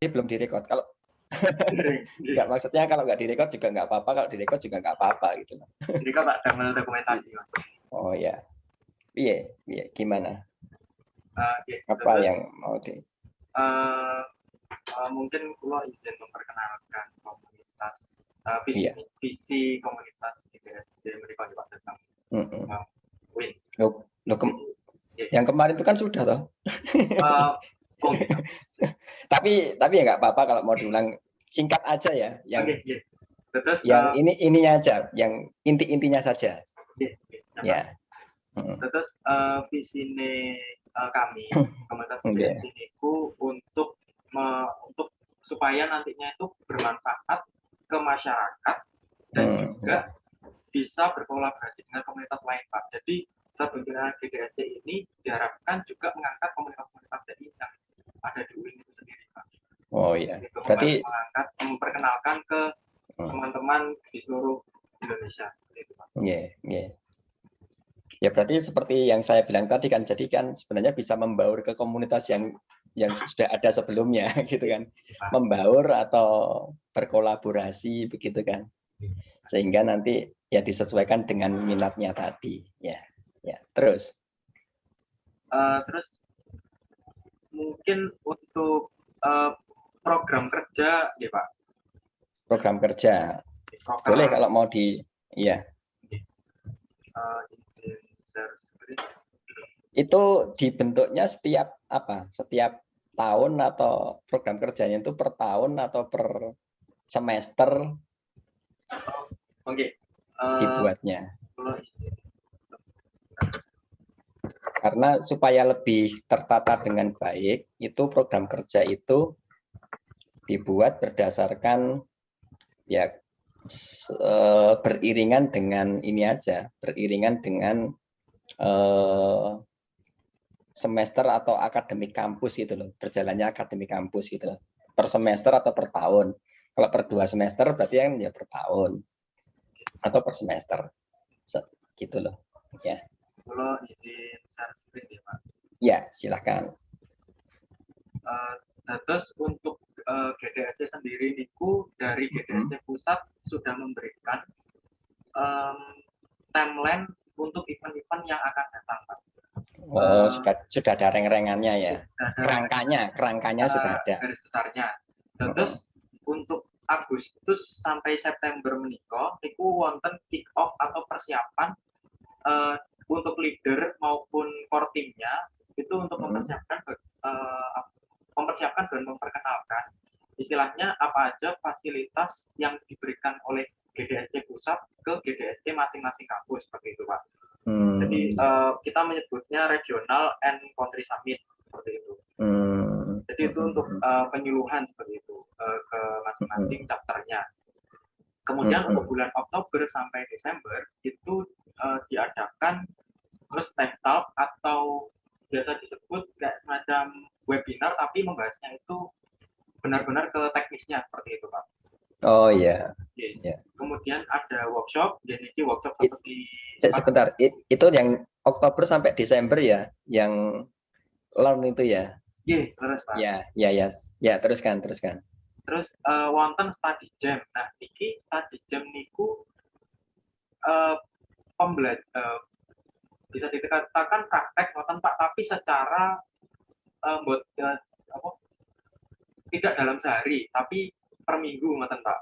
belum direkod. Kalau Nggih. nggak, maksudnya kalau nggak direkod juga nggak apa-apa, kalau direkod juga nggak apa-apa gitu loh. Jadi kok tak damel dokumentasi, Mas. Oh ya, iya, gimana? Nggih. Apa Terus yang mau di? mungkin kula izin memperkenalkan komunitas Iya. visi komunitas GDSD menika Pak Datang. Win. Loh, Nggih. yang kemarin itu kan sudah toh. Oh gitu. Tapi ya nggak apa-apa kalau mau diulang, singkat aja ya. Yang Oke. Terus yang ininya aja, yang intinya saja. Ya. Terus visine kami komunitas GDSD niku untuk supaya nantinya itu bermanfaat ke masyarakat dan juga bisa berkolaborasi dengan komunitas lain, Pak. Jadi terbentuknya GDSD ini diharapkan juga mengangkat komunitas-komunitas TNI yang ada di UIN itu sendiri, Pak. Oh iya. Itu Berarti memperkenalkan ke teman-teman di seluruh Indonesia. Gitu, Pak. Iya. Ya berarti seperti yang saya bilang tadi kan, jadi kan sebenarnya bisa membaur ke komunitas yang sudah ada sebelumnya gitu kan, membaur atau berkolaborasi begitu kan, sehingga nanti ya disesuaikan dengan minatnya tadi ya. Terus mungkin untuk program kerja ya Pak. Program kerja boleh kalau mau di itu dibentuknya setiap tahun, atau program kerjanya itu per tahun atau per semester dibuatnya? Karena supaya lebih tertata dengan baik, itu program kerja itu dibuat berdasarkan ya beriringan dengan semester atau akademik kampus gitu loh, berjalannya akademik kampus gitu loh, per semester atau per tahun. Kalau per 2 semester berarti kan ya per tahun atau per semester gitu loh ya. Kalau izin share screen ya Pak. Ya silakan. Terus untuk GDSC sendiri niku dari GDSC pusat sudah memberikan timeline untuk event-event yang akan datang, Pak. Oh, sudah ada reng-rengannya ya. Kerangkanya sudah ada. Garis besarnya. Terus untuk Agustus sampai September menika niku wonten kick off atau persiapan untuk leader maupun core timnya itu untuk mempersiapkan dan memperkenalkan istilahnya apa aja fasilitas yang diberikan oleh GDSC pusat ke GDSC masing-masing kampus seperti itu Pak. Jadi kita menyebutnya regional and country summit seperti itu. Jadi itu untuk penyuluhan seperti itu ke masing-masing chapternya. Kemudian untuk bulan Oktober sampai Desember itu diadakan terus tech talk atau biasa disebut kayak semacam webinar tapi membahasnya itu benar-benar ke teknisnya seperti itu Pak. Oh iya. Kemudian ada workshop, jadi workshop seperti sebentar, itu yang Oktober sampai Desember ya, yang learn itu ya. Iya, terus Pak. Ya, teruskan. Terus wonten study jam. Nah, iki study jam niku bisa dikatakan praktek wonten Pak, tapi secara tidak dalam sehari, tapi per minggu ngoten Pak.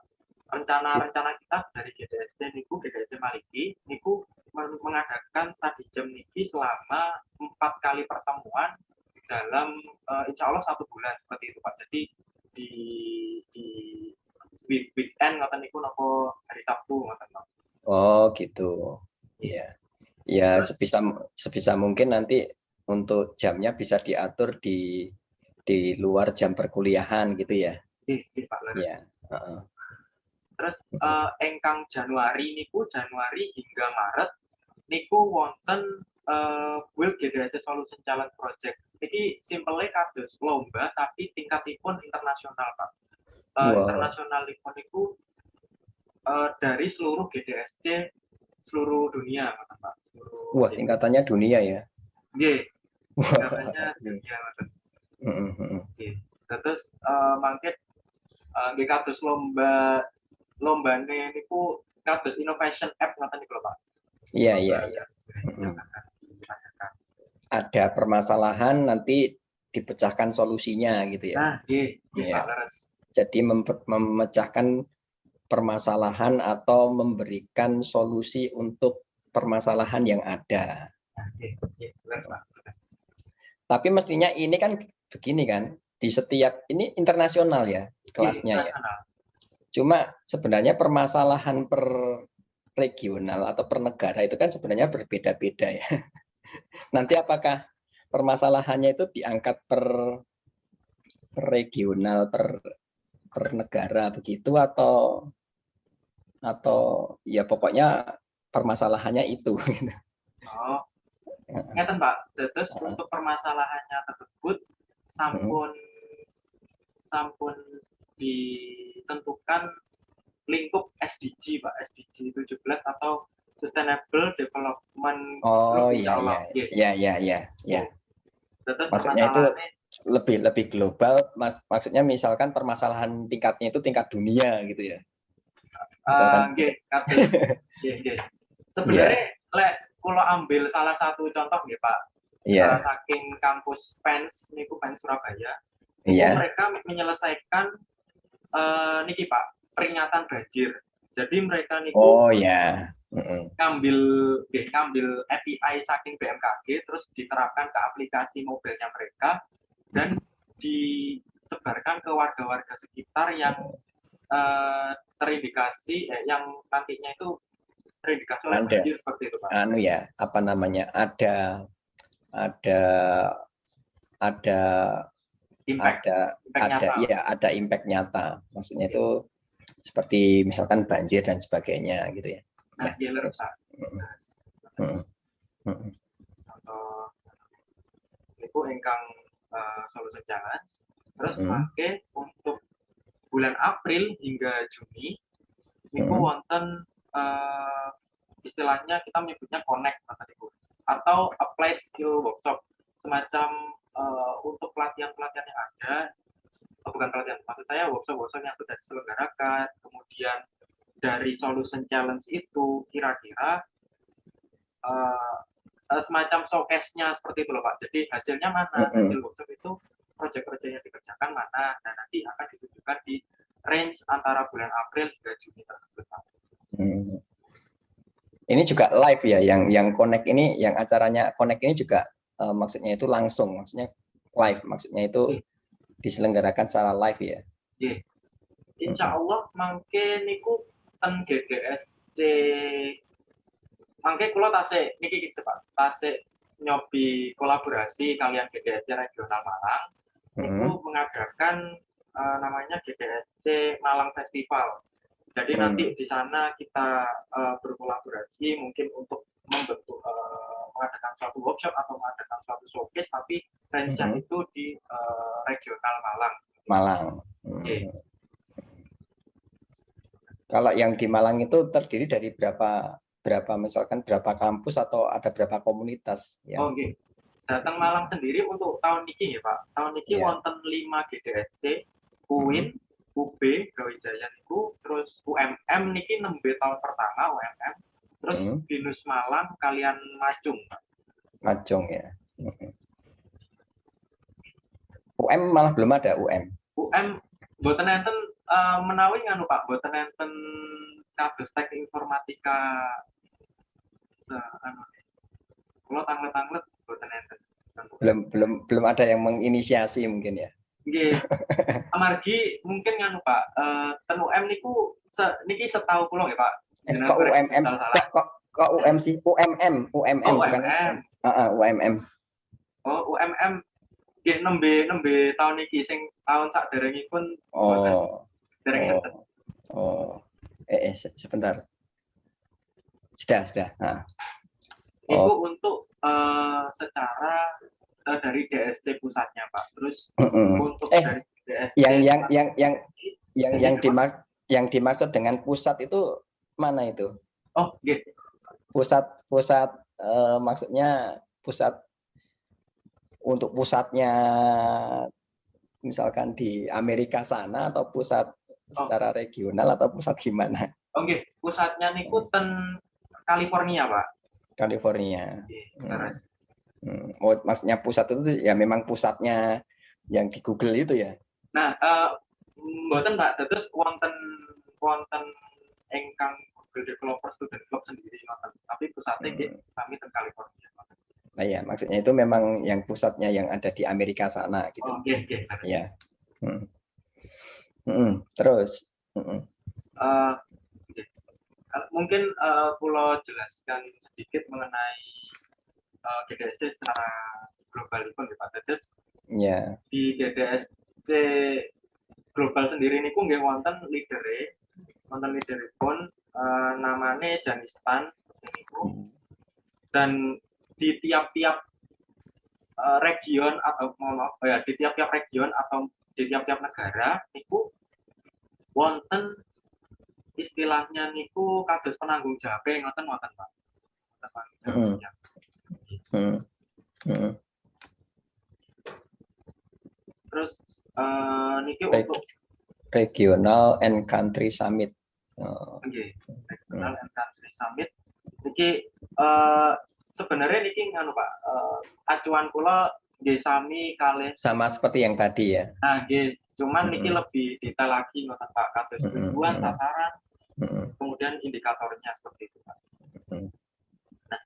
Rencana kita dari GDSD niku GDSD Maliki niku mengadakan study jam niki selama 4 kali pertemuan dalam insya Allah 1 bulan seperti itu Pak. Jadi di weekend ngoten niku nopo hari Sabtu ngoten Pak. Oh gitu. Ya sebisa mungkin nanti untuk jamnya bisa diatur di luar jam perkuliahan gitu ya. Iya Pak. Ya. Terus engkang Januari hingga Maret niku wonten Build GDSC Solution Challenge Project. Jadi simpelnya kados lomba tapi tingkatipun internasional Pak. Internasionalipun niku dari seluruh GDSC seluruh dunia Pak. Wah, tingkatannya dunia ya. Tingkatannya dunia. Terus mangke nggih kados lombane niku kados innovation app ngoten niku lho Pak. Iya. Ada permasalahan nanti dipecahkan solusinya gitu ya. Nah, Pak leres. Jadi memecahkan permasalahan atau memberikan solusi untuk permasalahan yang ada. Tapi mestinya ini kan begini kan, di setiap ini internasional ya kelasnya ya. Cuma sebenarnya permasalahan per regional atau per negara itu kan sebenarnya berbeda-beda ya. Nanti apakah permasalahannya itu diangkat per regional, per negara begitu atau ya pokoknya permasalahannya itu. Oh, ngeten Pak. Terus untuk permasalahannya tersebut sampun ditentukan lingkup SDG Pak, SDG 17 atau Sustainable Development Goals. Oh iya. Terus maksudnya itu lebih global, maksudnya misalkan permasalahan tingkatnya itu tingkat dunia gitu ya. Sebenarnya kalau ambil salah satu contoh ya Pak, saking kampus PENS niku PENS Surabaya, mereka menyelesaikan niki Pak, peringatan banjir. Jadi mereka niku ngambil API saking BMKG terus diterapkan ke aplikasi mobilnya mereka dan disebarkan ke warga-warga sekitar yang terindikasi yang nantinya itu terindikasi oleh banjir seperti itu Pak. Ada impact nyata. Maksudnya itu seperti misalkan banjir dan sebagainya gitu ya. Nah, terus Pak. Itu ingkang solusi challenge. Terus pakai untuk bulan April hingga Juni niku wonten istilahnya kita menyebutnya connect atau applied skill workshop, semacam untuk pelatihan-pelatihan yang ada, bukan pelatihan, maksud saya workshop yang sudah diselenggarakan, kemudian dari solution challenge itu kira-kira semacam showcase-nya seperti itu loh Pak. Jadi hasilnya mana, hasil workshop itu proyek-proyek yang dikerjakan mana, dan nanti akan ditunjukkan di range antara bulan April hingga Juni tersebut Pak. Ini juga live ya, yang connect ini, yang acaranya connect ini juga maksudnya itu langsung, maksudnya live, maksudnya itu diselenggarakan secara live ya. Insya Allah mangke niku ten GDSC mangke kula tasik niki Pak, tasik nyobi kolaborasi kalian GDSC Regional Malang itu mengadakan namanya GDSC Malang Festival. Jadi nanti di sana kita berkolaborasi mungkin untuk membentuk mengadakan suatu workshop atau mengadakan suatu showcase, tapi range-nya itu di regional Malang. Kalau yang di Malang itu terdiri dari berapa misalkan berapa kampus atau ada berapa komunitas? Datang Malang sendiri untuk tahun ini ya Pak. Tahun ini wonten 5 GDSC, UIN, UB, Brawijaya niku, terus UMM niki nembe tahun pertama UMM, terus BINUS Malang kalian Majung Pak. Majung ya. UM malah belum ada UM. Mboten enten menawi nganu Pak, mboten enten kados teknik informatika kalau tanglet mboten enten. Belum ada yang menginisiasi mungkin ya. Nggih. Amargi mungkin nganu Pak, ten UM niku niki setahu kula nggih Pak. Kok UMM? Kok UM sih? UMM bukan UMM. UMM. Oh, UMM nggih nembe tahun iki sing tahun saderengipun. Sebentar. Sudah. Itu untuk secara dari DSC pusatnya Pak. Terus untuk dari DSC yang dimaksud dengan pusat itu mana itu? Oh, gitu. Pusat maksudnya pusat untuk pusatnya misalkan di Amerika sana atau pusat secara regional atau pusat gimana? Oke, pusatnya niku ten California, Pak. California. Oh, maksudnya pusat itu ya memang pusatnya yang di Google itu ya? Nah, mboten Pak, terus wonten ingkang Google Developer Student Club sendiri nonton, tapi pusatnya kami ten California. Nah ya, maksudnya itu memang yang pusatnya yang ada di Amerika sana gitu. Ya. Terus. Mungkin pulau jelaskan sedikit mengenai GDSC secara global itu Pak. Terus di GDSC global sendiri ini nggih wonten leaderipun namanya Janistan seperti itu. Dan di tiap-tiap region atau di tiap-tiap region atau di tiap-tiap negara niku wonten istilahnya niku kados penanggung jawab ngoten Pak. Terus niki untuk Regional and Country Summit. Regional and Country Summit niki sebenarnya niki nganu Pak, acuan kula nggih sami kalih sama seperti yang tadi ya. Nah, nggih, cuman niki lebih detail lagi ngoten Pak, kados tujuan, sasaran, kemudian indikatornya seperti itu Pak. Nah,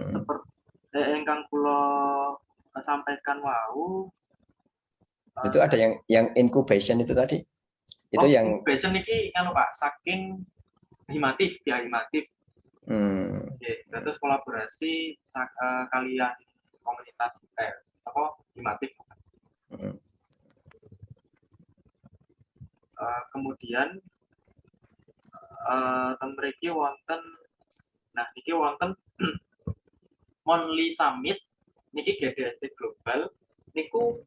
seperti ingkang kula sampaikan wau itu ada yang incubation itu tadi. Itu yang incubation niki nganu Pak, saking Himatif. Terus kolaborasi kalian komunitas Himatif. Kemudian mriki wonten Monthly Summit niki GDSC Global niku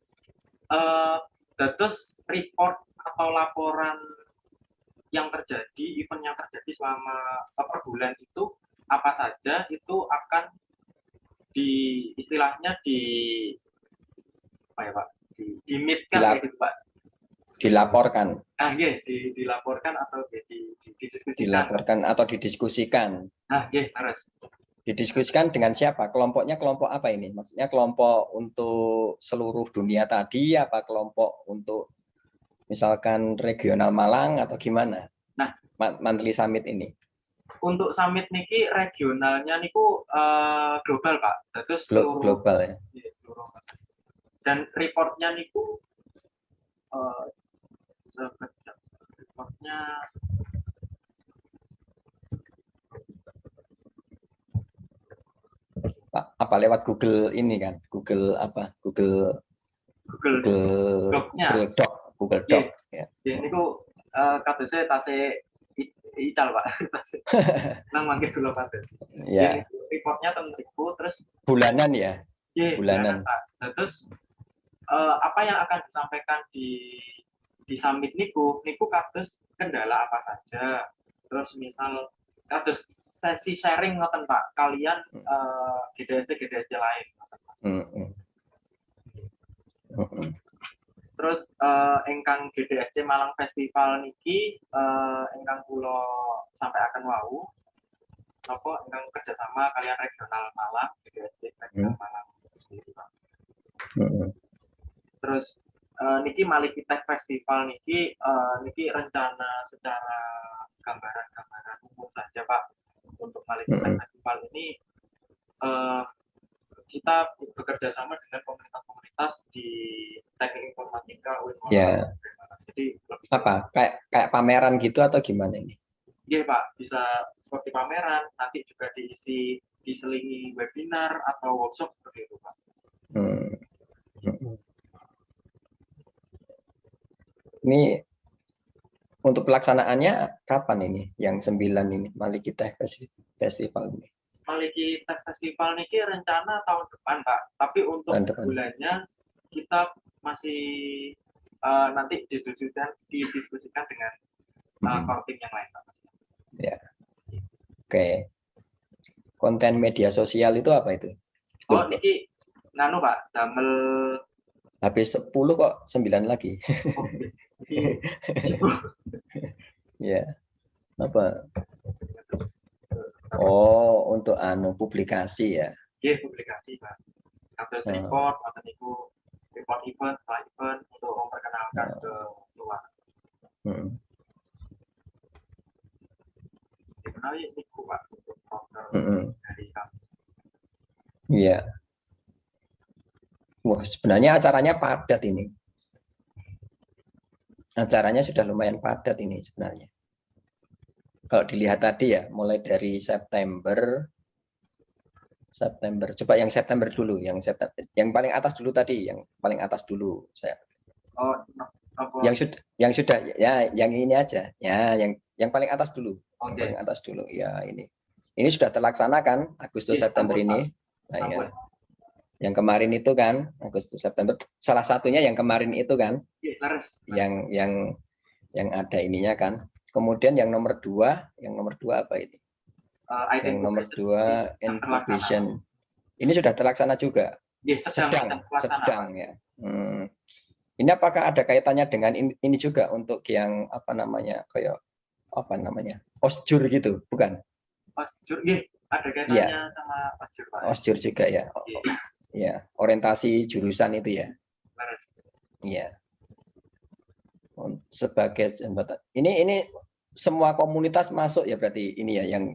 dados report atau laporan yang terjadi, event yang terjadi selama per bulan itu apa saja itu akan istilahnya apa ya Pak? Dimitkan gitu Pak. Dilaporkan. Dilaporkan atau didiskusikan. Dilaporkan atau didiskusikan. Harus. Didiskusikan dengan siapa? Kelompoknya kelompok apa ini? Maksudnya kelompok untuk seluruh dunia tadi, apa kelompok untuk misalkan regional Malang atau gimana? Nah, Monthly Summit ini. Untuk summit niki regionalnya niku global Pak. Terus global ya. Dan reportnya niku apa lewat Google ini kan? Google Doc. Ya. Niku katanya tase ical Pak. Nang mangke kula Pak. Ya. Reportnya tentang niku terus bulanan ya. Bulanan Pak. Terus apa yang akan disampaikan di summit niku kados kendala apa saja. Terus misal kados sesi sharing ngoten Pak, kalian GDSC lain. Terus ingkang GDSC Malang Festival niki ingkang kula sampaikan wau napa ingkang kerjasama kalian regional Malang GDSC regional Malang sendiri Pak. Terus niki Maliki Tech Festival niki rencana secara gambaran umum saja Pak. Untuk Maliki Tech Festival ini kita bekerja sama dengan komunitas-komunitas di teknik informatika UIN. Ya. Jadi apa? Kayak pameran gitu atau gimana ini? Iya Pak, bisa seperti pameran, nanti juga diselingi webinar atau workshop seperti itu Pak. Ini untuk pelaksanaannya kapan ini? Yang 9 ini Maliki Tech Festival ini? Maliki Tech Festival ini rencana tahun depan Pak, tapi untuk bulannya kita masih nanti didiskusikan dengan core team yang lain Pak. Ya. Oke. Konten media sosial itu apa itu? Niki Pak, damel Habis 10 kok 9 lagi. Ya, apa? Oh, untuk publikasi ya. Iya, publikasi, Pak. Kados report, atau niku report event, setelah event untuk memperkenalkan ke luar. Dikenali niku, Pak, untuk program dari kami. Iya. Wah, sebenarnya acaranya padat ini. Acaranya sudah lumayan padat ini sebenarnya. Kalau dilihat tadi ya, mulai dari September. Coba yang September dulu, yang paling atas dulu tadi, yang paling atas dulu saya. Oh, yang sudah ya, yang ini aja. Ya, yang paling atas dulu. Okay. Yang paling atas dulu. Ya, ini. Ini sudah terlaksana kan Agustus September ini. Nah, ya. Yang kemarin itu kan Agustus September, salah satunya yang kemarin itu kan. Yang ada ininya kan. Kemudian yang nomor 2 apa ini? Yang nomor 2 incubation. Ini sudah terlaksana juga. Sedang ya. Ini apakah ada kaitannya dengan ini juga untuk yang kayak OSJUR gitu, bukan? OSJUR, ada kaitannya sama OSJUR, Pak. OSJUR juga ya. Ya, orientasi jurusan itu ya. Iya. Sebagai jembatan. Ini semua komunitas masuk ya berarti ini ya, yang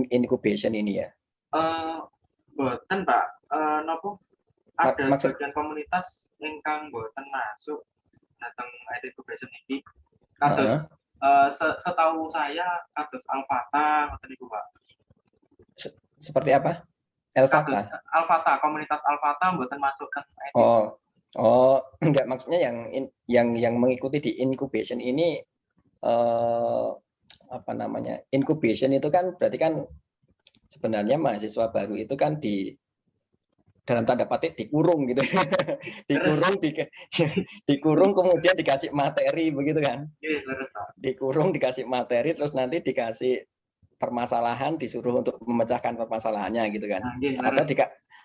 incubation ini ya. Boten, Pak. Nopo ada bagian komunitas ingkang boten masuk datang IT incubation ini. Kados setahu saya kados Alfata ngoten niku, Pak. Seperti apa? Alfata, komunitas Alfata boten masuk ke IT. Enggak, maksudnya yang mengikuti di incubation ini incubation itu kan berarti kan sebenarnya mahasiswa baru itu kan dalam tanda petik dikurung gitu. dikurung kemudian dikasih materi begitu kan. Dikurung dikasih materi terus nanti dikasih permasalahan, disuruh untuk memecahkan permasalahannya gitu kan.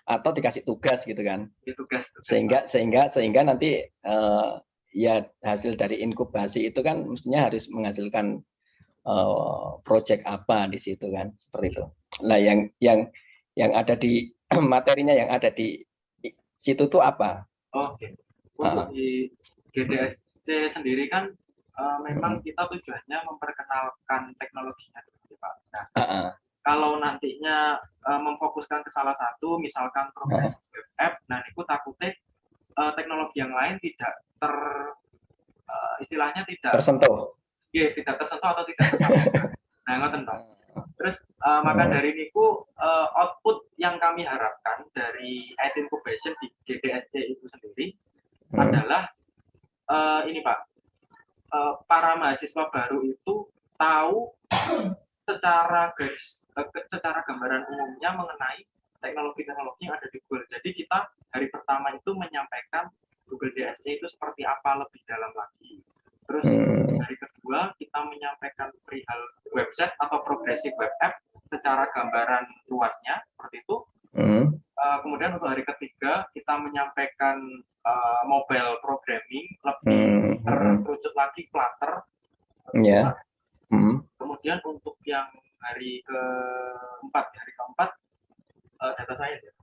Atau dikasih tugas gitu kan. Sehingga nanti ya hasil dari inkubasi itu kan mestinya harus menghasilkan project apa di situ kan, seperti itu. Nah, yang ada di materinya yang ada di situ tuh apa? Oke. Untuk di GDSC sendiri kan memang kita tujuannya memperkenalkan teknologinya, Pak. Nah, kalau nantinya memfokuskan ke salah satu, misalkan progres web app, nah itu takutnya teknologi yang lain tidak istilahnya tidak tersentuh. Iya, tidak tersentuh atau tidak tersalurkan. Nah, ngoten, Pak. Terus maka dari niku output yang kami harapkan dari IT incubation di GDSC itu sendiri adalah ini, Pak. Para mahasiswa baru itu tahu secara gambaran umumnya mengenai teknologi-teknologi yang ada di Google. Jadi kita hari pertama itu menyampaikan Google DSC itu seperti apa lebih dalam lagi. Terus hari kedua kita menyampaikan perihal website atau progressive web app secara gambaran luasnya seperti itu. Kemudian untuk hari ketiga kita menyampaikan mobile programming lebih terucut lagi Flutter. Kemudian untuk yang hari keempat data science.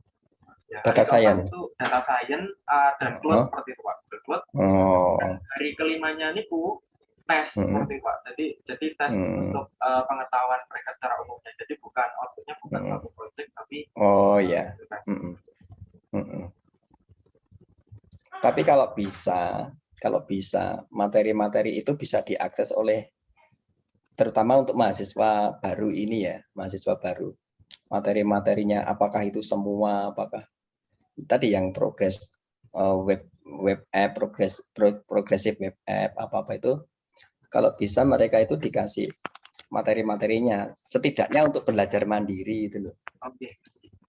Data science itu data science dan cloud seperti itu, Pak. Cloud. Hari kelimanya ini tes seperti itu, Pak. Jadi tes untuk pengetahuan mereka secara umumnya. Jadi bukan outputnya bukan satu project tapi tes. Tapi kalau bisa materi-materi itu bisa diakses oleh terutama untuk mahasiswa baru ini ya, mahasiswa baru. Materi-materinya apakah itu semua, apakah tadi yang progress web app, progressive web app, apa itu, kalau bisa mereka itu dikasih materi-materinya, setidaknya untuk belajar mandiri itu loh.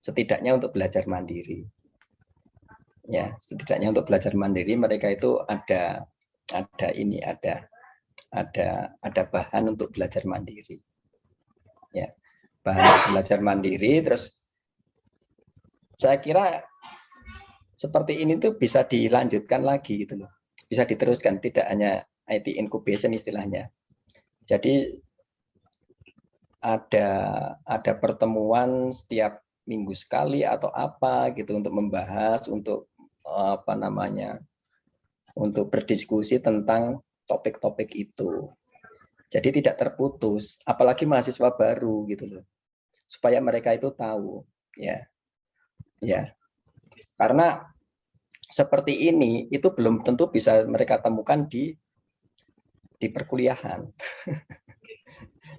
Setidaknya untuk belajar mandiri. Ya, setidaknya untuk belajar mandiri mereka itu ada bahan untuk belajar mandiri. Ya, bahan untuk belajar mandiri. Terus saya kira seperti ini tuh bisa dilanjutkan lagi gitu loh. Bisa diteruskan, tidak hanya IT incubation istilahnya. Jadi ada pertemuan setiap minggu sekali atau apa gitu untuk membahas, untuk apa namanya, untuk berdiskusi tentang topik-topik itu. Jadi tidak terputus, apalagi mahasiswa baru gitu loh, supaya mereka itu tahu, ya, karena seperti ini itu belum tentu bisa mereka temukan di perkuliahan.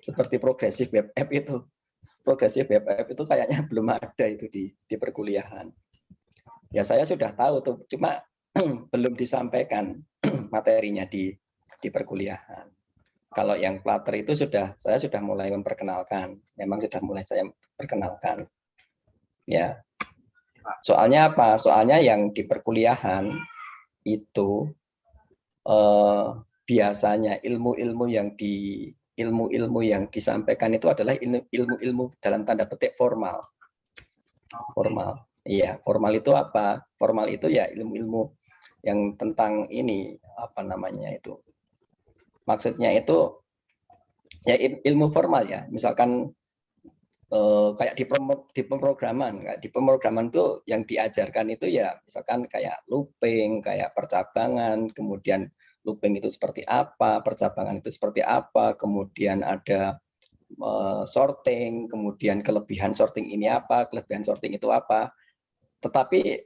Seperti progresif web app itu, kayaknya belum ada itu di perkuliahan. Ya saya sudah tahu tuh, cuma belum disampaikan materinya di perkuliahan. Kalau yang Flutter itu saya sudah mulai memperkenalkan, memang sudah mulai saya perkenalkan. Ya, soalnya apa? Soalnya yang di perkuliahan itu biasanya ilmu-ilmu yang disampaikan itu adalah ilmu-ilmu dalam tanda petik formal. Formal. Iya, formal itu apa? Formal itu ya ilmu-ilmu yang tentang ini, apa namanya itu? Maksudnya itu ya ilmu formal ya, misalkan kayak di pemrograman, itu yang diajarkan itu ya misalkan kayak looping, kayak percabangan, kemudian looping itu seperti apa, percabangan itu seperti apa, kemudian ada sorting, kemudian kelebihan sorting ini apa, kelebihan sorting itu apa, tetapi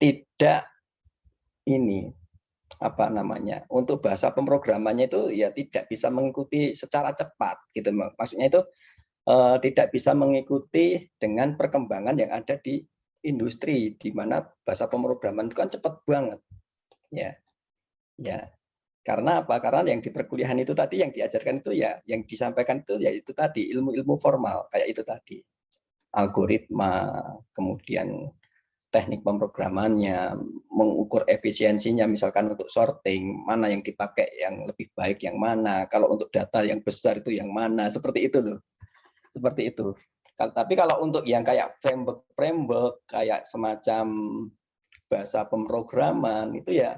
tidak ini apa namanya, untuk bahasa pemrogramannya itu ya tidak bisa mengikuti secara cepat gitu, maksudnya itu tidak bisa mengikuti dengan perkembangan yang ada di industri, di mana bahasa pemrograman itu kan cepat banget, ya karena apa, karena yang di perkuliahan itu tadi yang diajarkan itu ya, yang disampaikan itu ya itu tadi ilmu-ilmu formal kayak itu tadi, algoritma, kemudian teknik pemrogramannya, mengukur efisiensinya, misalkan untuk sorting, mana yang dipakai yang lebih baik yang mana, kalau untuk data yang besar itu yang mana, seperti itu loh. Seperti itu. Tapi kalau untuk yang kayak framework, kayak semacam bahasa pemrograman, itu ya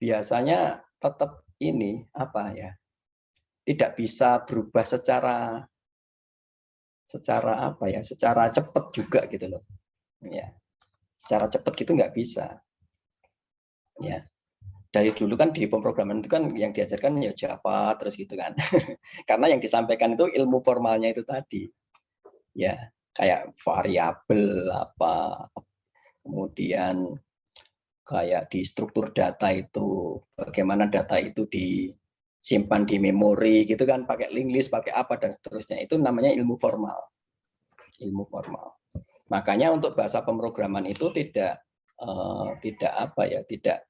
biasanya tetap ini, apa ya, tidak bisa berubah secara apa ya, secara cepat juga gitu loh. Ya, secara cepat gitu nggak bisa. Ya, dari dulu kan di pemrograman itu kan yang diajarkan ya Java terus gitu kan. Karena yang disampaikan itu ilmu formalnya itu tadi. Ya, kayak variabel apa, kemudian kayak di struktur data itu bagaimana data itu disimpan di memori gitu kan, pakai link list, pakai apa dan seterusnya, itu namanya ilmu formal. Makanya untuk bahasa pemrograman itu tidak apa ya, tidak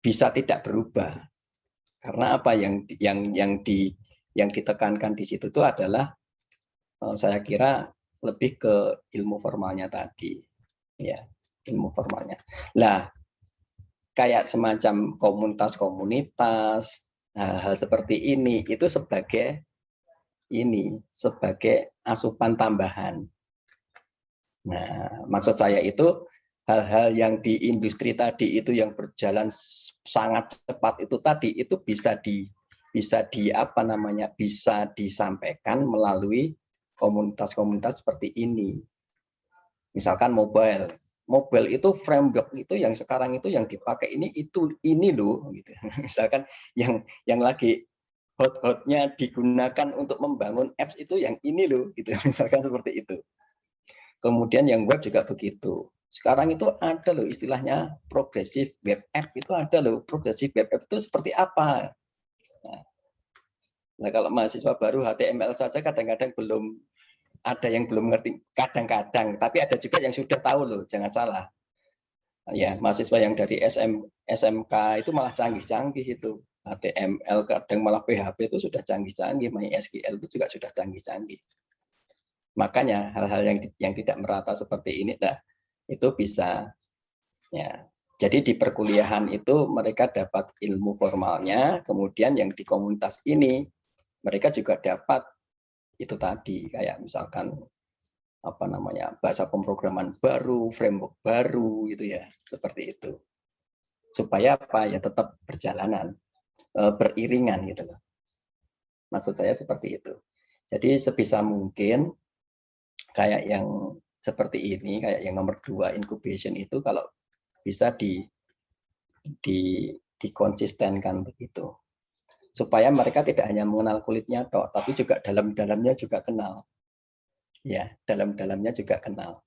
bisa tidak berubah, karena apa yang ditekankan di situ itu adalah saya kira lebih ke ilmu formalnya tadi, ya, ilmu formalnya. Nah, kayak semacam komunitas-komunitas, hal-hal seperti ini itu sebagai asupan tambahan. Nah, maksud saya itu hal-hal yang di industri tadi itu yang berjalan sangat cepat itu tadi, itu bisa apa namanya, bisa disampaikan melalui komunitas-komunitas seperti ini. Misalkan mobile itu framework itu yang sekarang itu yang dipakai ini loh gitu. Misalkan yang lagi hot-hotnya digunakan untuk membangun apps itu yang ini loh gitu, misalkan seperti itu. Kemudian yang web juga begitu. Sekarang itu ada loh istilahnya progressive web app, itu ada loh. Progressive web app itu seperti apa? Nah, kalau mahasiswa baru HTML saja kadang-kadang belum ada yang belum ngerti, kadang-kadang, tapi ada juga yang sudah tahu loh, jangan salah. Ya, mahasiswa yang dari SMK itu malah canggih-canggih itu. HTML, kadang malah PHP itu sudah canggih-canggih, MySQL itu juga sudah canggih-canggih. Makanya hal-hal yang tidak merata seperti ini, nah, itu bisa. Ya. Jadi di perkuliahan itu mereka dapat ilmu formalnya, kemudian yang di komunitas ini mereka juga dapat itu tadi, kayak misalkan apa namanya, bahasa pemrograman baru, framework baru gitu ya, seperti itu. Supaya apa ya, tetap berjalanan, beriringan gitu loh. Maksud saya seperti itu. Jadi sebisa mungkin kayak yang seperti ini, kayak yang nomor 2 incubation itu kalau bisa dikonsistenkan begitu. Supaya mereka tidak hanya mengenal kulitnya toh, tapi juga dalam-dalamnya juga kenal. Ya, dalam-dalamnya juga kenal.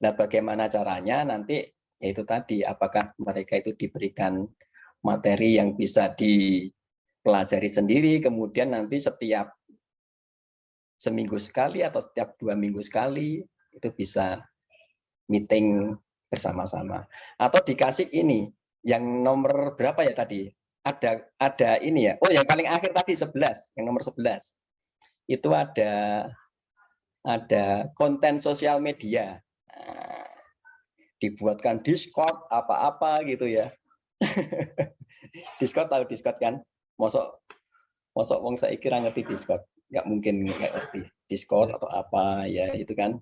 Nah, bagaimana caranya nanti yaitu tadi, apakah mereka itu diberikan materi yang bisa dipelajari sendiri, kemudian nanti setiap seminggu sekali atau setiap 2 minggu sekali itu bisa meeting bersama-sama. Atau dikasih ini, yang nomor berapa ya tadi? Ada ini ya. Oh, yang paling akhir tadi 11, yang nomor 11. Itu ada konten sosial media. Nah, dibuatkan Discord apa-apa gitu ya. Discord, tahu Discord kan? Mosok wong saya kira ngerti Discord. Nggak mungkin nggak ngerti Discord atau apa ya, itu kan.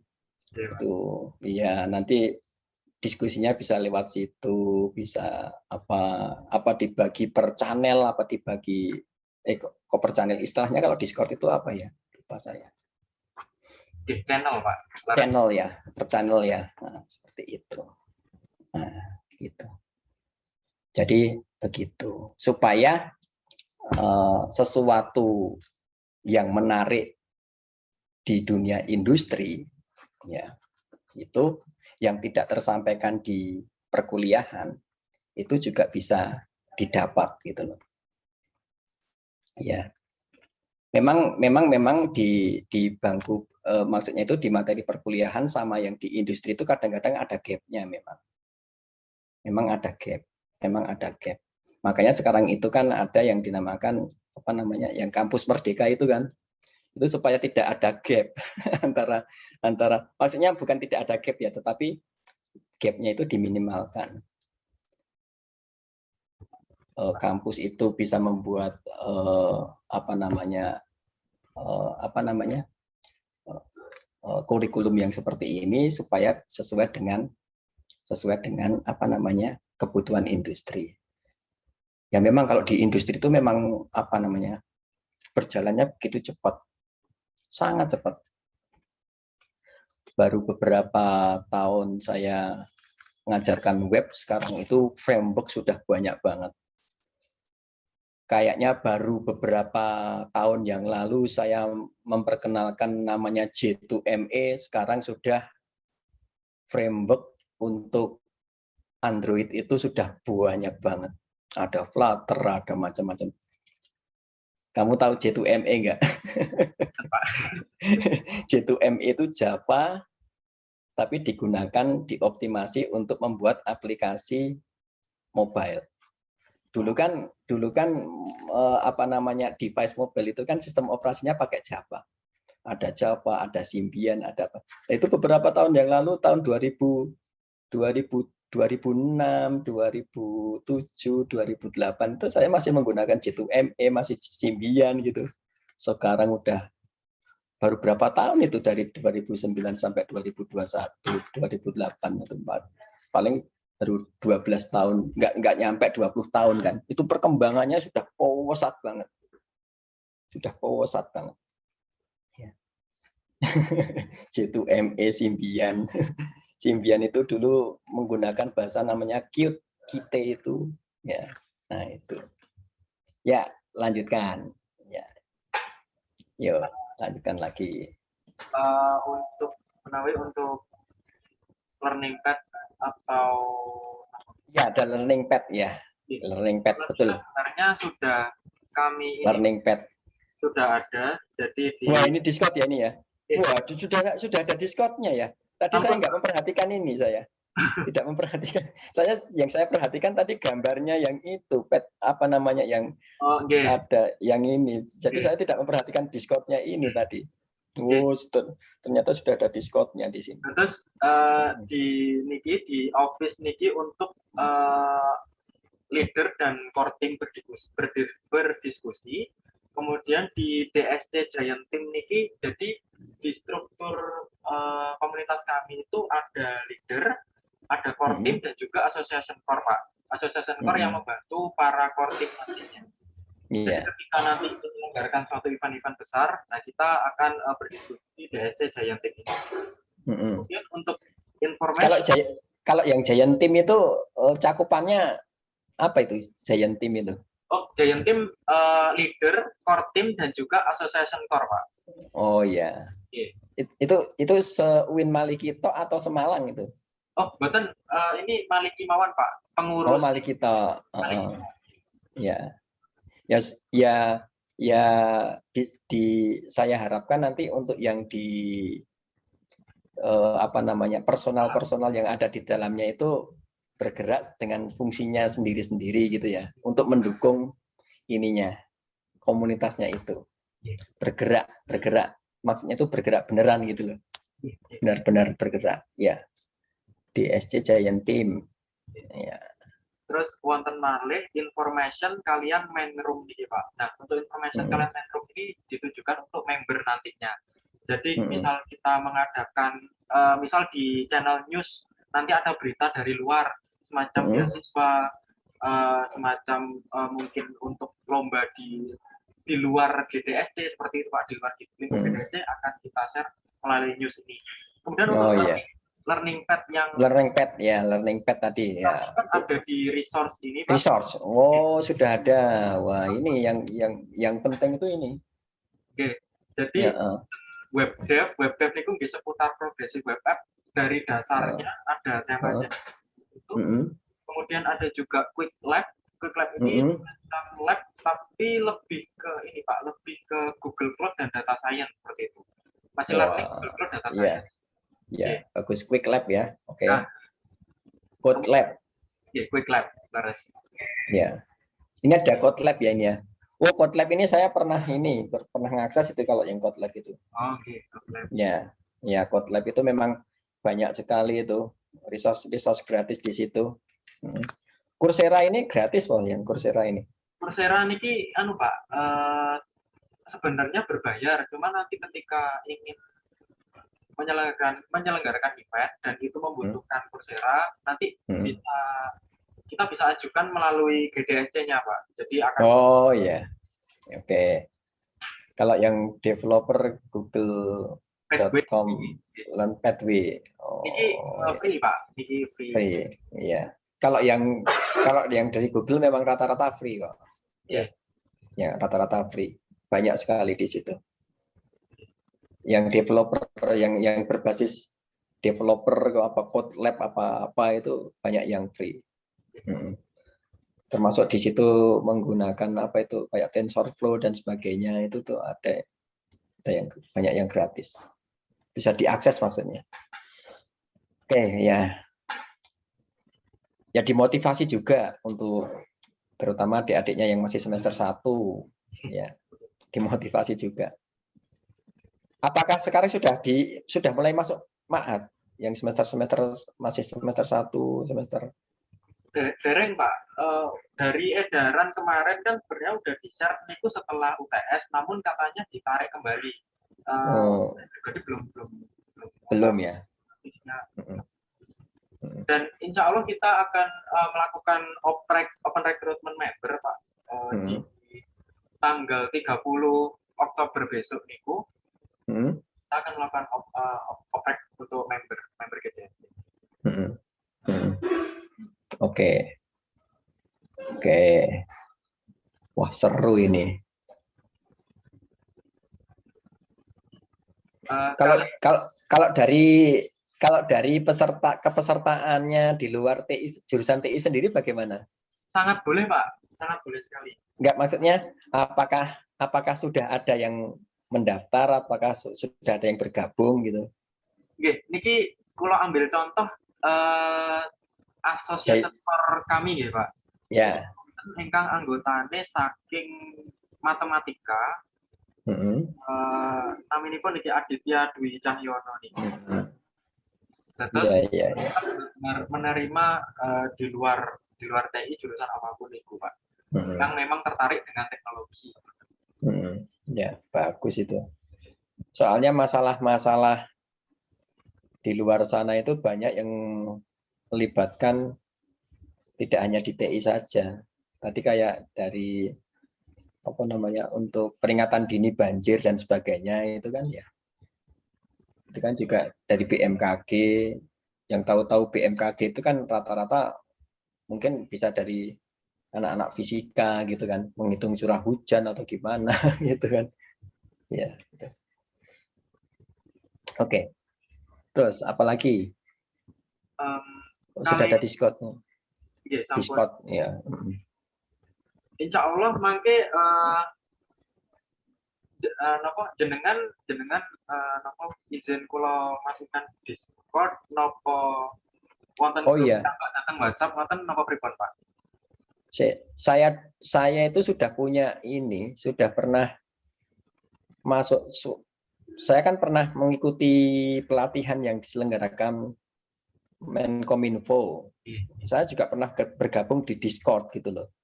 Itu iya, nanti diskusinya bisa lewat situ, bisa apa dibagi per channel, apa dibagi kok per channel, istilahnya kalau Discord itu apa ya? Lupa saya. Di channel, Pak. Channel ya, per channel ya. Nah, seperti itu. Nah, gitu. Jadi begitu. Supaya sesuatu yang menarik di dunia industri ya, itu yang tidak tersampaikan di perkuliahan itu juga bisa didapat gitu loh. Ya. Memang di bangku maksudnya itu di materi perkuliahan sama yang di industri itu kadang-kadang ada gap-nya memang. Memang ada gap. Memang ada gap. Makanya sekarang itu kan ada yang dinamakan apa namanya, yang kampus merdeka itu kan. Itu supaya tidak ada gap antara maksudnya bukan tidak ada gap ya, tetapi gap-nya itu diminimalkan. Kampus itu bisa membuat kurikulum yang seperti ini supaya sesuai dengan apa namanya, kebutuhan industri. Ya memang kalau di industri itu memang apa namanya, berjalannya begitu cepat, sangat cepat. Baru beberapa tahun saya mengajarkan web, sekarang itu framework sudah banyak banget. Kayaknya baru beberapa tahun yang lalu saya memperkenalkan namanya J2ME, sekarang sudah framework untuk Android itu sudah banyak banget. Ada Flutter, ada macam-macam. Kamu tahu J2ME enggak? J2ME itu Java, tapi digunakan, dioptimasi untuk membuat aplikasi mobile. Dulu kan apa namanya, device mobile itu kan sistem operasinya pakai Java. Ada Java, ada Symbian, ada apa. Nah, itu beberapa tahun yang lalu, tahun 2006, 2007, 2008 itu saya masih menggunakan J2ME, masih Symbian gitu. Sekarang udah baru berapa tahun itu, dari 2009 sampai 2021, 2008 itu paling baru 12 tahun, nggak nyampe 20 tahun kan. Itu perkembangannya sudah pesat banget. Sudah pesat banget. Ya. J2ME Symbian. Symbian itu dulu menggunakan bahasa namanya Qt itu. Ya. Nah, itu. Ya, lanjutkan. Ya. Yuk, lanjutkan lagi. Untuk learning pad atau ya, ada learning pad ya. Learning pad, betul. Sebenarnya sudah kami ini learning pad sudah ada. Jadi wah, ini Discord ya ini ya. Wah, sudah ada Discord-nya ya. Tadi saya nggak memperhatikan ini, saya tidak memperhatikan. Yang saya perhatikan tadi gambarnya yang itu pad apa namanya, yang ada yang ini. Jadi saya tidak memperhatikan Discord-nya ini tadi. Oh, ternyata sudah ada Discord-nya di sini. Terus di office Niki untuk leader dan core team berdiskusi, Kemudian di DSC Giant Team niki, jadi di struktur komunitas kami itu ada leader, ada core team, dan juga association core, Pak. Association core yang membantu para core team nantinya. Jadi ketika nanti menyelenggarakan suatu event-event besar, nah kita akan berdiskusi di DSC Giant Team ini. Kemudian untuk informasi. Kalau yang Giant Team itu cakupannya apa itu Giant Team itu? Oh, Giant Team leader, core team, dan juga association core, Pak. Oh iya. Itu se-Win Malikito atau Semalang itu? Oh, betul. Ini Malik Imawan, Pak. Pengurus. Oh, Malikito. Ya. Ya, saya harapkan nanti untuk yang di personal yang ada di dalamnya itu bergerak dengan fungsinya sendiri-sendiri gitu ya, untuk mendukung ininya, komunitasnya itu bergerak, maksudnya itu bergerak beneran gitu loh, benar-benar bergerak ya. DSC Giant Team ya. Terus wonten malih information kalian main room nih, Pak. Nah, untuk information kalian main room ini ditujukan untuk member nantinya. Jadi misal kita mengadakan misal di channel news nanti ada berita dari luar semacam beasiswa, semacam mungkin untuk lomba di luar GDSC seperti itu, Pak. Di luar lingkup GDSC akan kita share melalui news ini. Kemudian untuk learning pad tadi ya. Ada di resource ini, Pak. Resource. Oh, sudah ada. Wah, ini yang penting itu ini. Oke. Jadi web dev itu nggih seputar progresif web app. Dari dasarnya ada temanya itu. Kemudian ada juga quick lab ini lab tapi lebih ke ini, Pak, lebih ke Google Cloud dan data science seperti itu. Masih learning Google Cloud data science. Ya, bagus. Quick lab ya. Oke. Code lab. Ya, quick lab. Terus. Ya. Ini ada code lab ya ini ya. Oh, code lab ini saya pernah ngakses itu kalau yang code lab itu. Oh, oke. Code lab. Ya, code lab itu memang banyak sekali itu resource gratis di situ. Coursera ini gratis loh, yang Coursera ini. Coursera niki Pak, sebenarnya berbayar, cuma nanti ketika ingin menyelenggarakan event dan itu membutuhkan Coursera, nanti kita bisa ajukan melalui GDSC-nya, Pak. Jadi akan. Oh ya, oke. Kalau yang developer Google.com Learn Pathway. Ini free, Pak. Ini free. Iya. Kalau yang dari Google memang rata-rata free kok. Iya. Ya, rata-rata free. Banyak sekali di situ. Yang developer yang berbasis developer code lab apa itu banyak yang free. Termasuk di situ menggunakan apa itu kayak TensorFlow dan sebagainya, itu tuh ada yang banyak yang gratis. Bisa diakses maksudnya. Oke, ya. Ya dimotivasi juga untuk terutama adik-adiknya yang masih semester 1 ya. Dimotivasi juga. Apakah sekarang sudah mulai masuk ma'had yang masih semester 1 semester? Dereng, Pak. Dari edaran kemarin kan sebenarnya udah di-share itu setelah UTS, namun katanya ditarik kembali. Jadi belum ya. Dan insya Allah kita akan melakukan open recruitment member, Pak, di tanggal 30 Oktober besok niku. Kita akan melakukan oprek untuk member GDSC. Oke. Wah, seru ini. Kalau dari kepesertaannya di luar TI, jurusan TI sendiri bagaimana? Sangat boleh, Pak. Sangat boleh sekali. Enggak, maksudnya apakah sudah ada yang mendaftar, apakah sudah ada yang bergabung gitu? Oke, niki kalau ambil contoh asosiator kami ya, Pak. Ya. Ingkang anggotane saking matematika. Naminipun niki Aditya Dwi Cahyono niki. Terus menerima di luar TI jurusan apapun itu, Pak. Yang memang tertarik dengan teknologi. Ya, bagus itu. Soalnya masalah-masalah di luar sana itu banyak yang melibatkan tidak hanya di TI saja. Tadi kayak dari apa namanya untuk peringatan dini banjir dan sebagainya itu kan ya. Itu kan juga dari BMKG, yang tahu-tahu BMKG itu kan rata-rata mungkin bisa dari anak-anak fisika gitu kan, menghitung curah hujan atau gimana gitu kan. Ya. Gitu. Oke. Terus apalagi? Sudah ada Discord. Discord ya. Insya Allah mangke jenengan izin kula masukkan Discord nopo wonten grup datang WhatsApp wonten nopo pripun Pak? Saya itu sudah punya ini, sudah pernah masuk. Saya kan pernah mengikuti pelatihan yang diselenggarakan Menkominfo. Saya juga pernah bergabung di Discord gitu loh.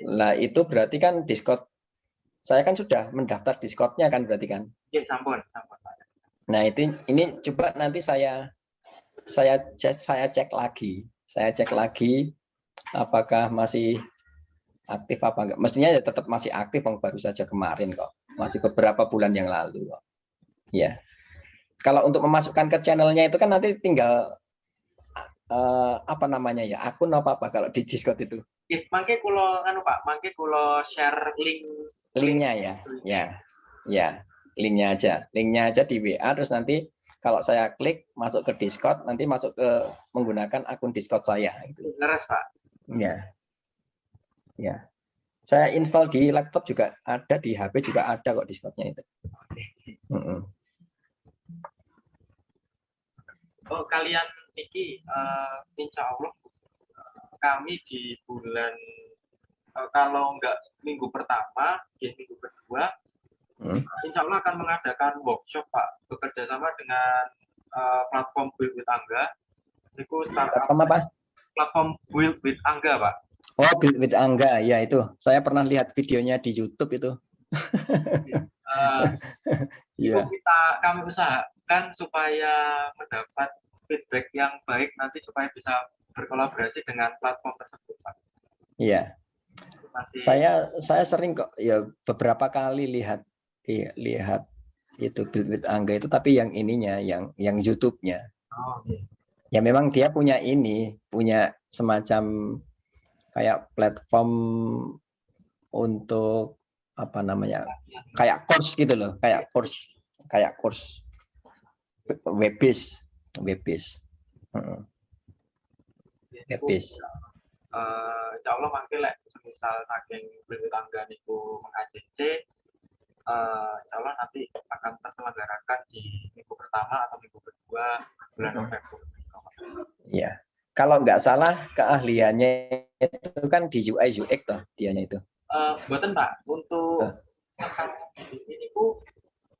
Nah itu berarti kan Discord, saya kan sudah mendaftar Discord-nya kan berarti kan? Iya, sampun. Nah ini coba nanti saya cek lagi apakah masih aktif apa enggak. Mestinya ya tetap masih aktif, baru saja kemarin kok, masih beberapa bulan yang lalu kok. Ya, kalau untuk memasukkan ke channelnya itu kan nanti tinggal apa namanya ya, akun apa kalau di Discord itu. Mangke kulo Pak, mangke kulo share linknya ya, linknya aja di WA, terus nanti kalau saya klik masuk ke Discord, nanti masuk ke menggunakan akun Discord saya. Gitu. Leres Pak. Ya. Saya install di laptop juga ada, di HP juga ada kok Discord-nya itu. Oh, kalian iki insya Allah kami di bulan kalau enggak minggu pertama, minggu kedua, insya Allah akan mengadakan workshop Pak, bekerja sama dengan platform Build with Angga. Itu platform apa? Platform Build with Angga Pak. Oh, Build with Angga, ya itu. Saya pernah lihat videonya di YouTube itu. Itu kami usahakan supaya mendapat feedback yang baik nanti supaya bisa berkolaborasi dengan platform tersebut Pak. Iya. Saya sering kok ya beberapa kali lihat itu Build with Angga itu, tapi yang ininya yang YouTube-nya. Ya memang dia punya semacam kayak platform untuk apa namanya, kayak course gitu loh, kayak course web based. Insya Allah mangke lek semisal saking Build Angga niku meng-ACC, insya Allah nanti akan terselenggarakan di minggu pertama atau minggu kedua bulan November. Iya. Kalau nggak salah keahliannya itu kan di UI UX toh dianya itu. Buatan Pak, untuk ini ku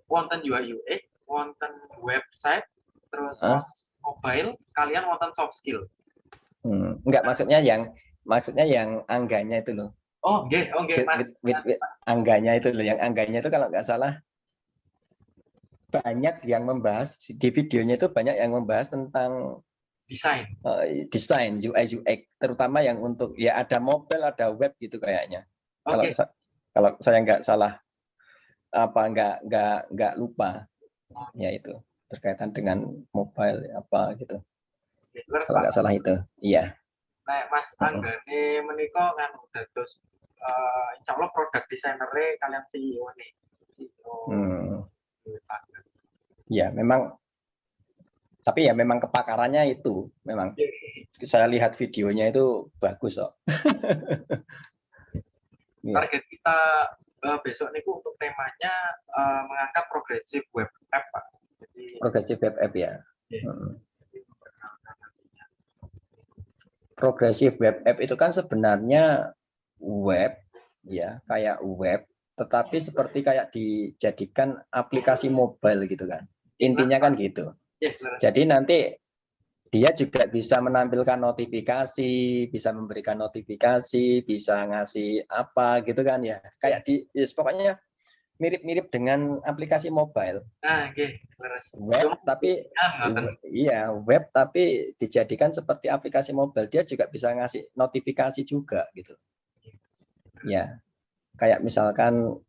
wonten UI UX, wonten website, terus mobile, kalian wonten soft skill. Enggak, maksudnya yang Angganya itu loh. Oh, nggih. With Angganya itu loh, yang Angganya itu kalau nggak salah banyak yang membahas di videonya, itu banyak yang membahas tentang desain UI UX, terutama yang untuk ya ada mobile, ada web gitu kayaknya. Kalau saya nggak salah nggak lupa ya, itu berkaitan dengan mobile apa gitu. Kalau nggak salah itu, iya. Nah, Mas Anggane menika kan dados insya Allah produk desainernya kalian CEO nih. Ya memang, tapi ya memang kepakarannya itu memang saya lihat videonya itu bagus kok. Target kita besok niku untuk temanya mengangkat progressive web app Pak. Jadi progressive web app ya. Progressive web app itu kan sebenarnya web ya, kayak web, tetapi seperti kayak dijadikan aplikasi mobile gitu kan. Intinya kan gitu. Jadi nanti dia juga bisa menampilkan notifikasi, bisa memberikan notifikasi, bisa ngasih apa gitu kan ya. Kayak pokoknya mirip-mirip dengan aplikasi mobile. Web tapi iya, web tapi dijadikan seperti aplikasi mobile. Dia juga bisa ngasih notifikasi juga gitu. Ya. Kayak misalkan